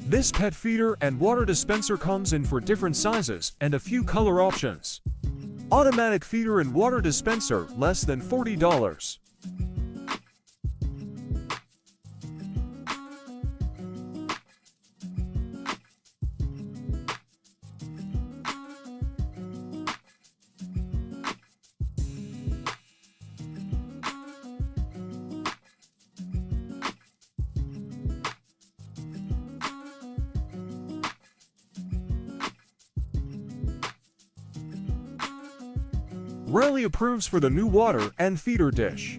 This pet feeder and water dispenser comes in for different sizes and a few color options. Automatic feeder and water dispenser, less than $40. Rarely approves for the new water and feeder dish.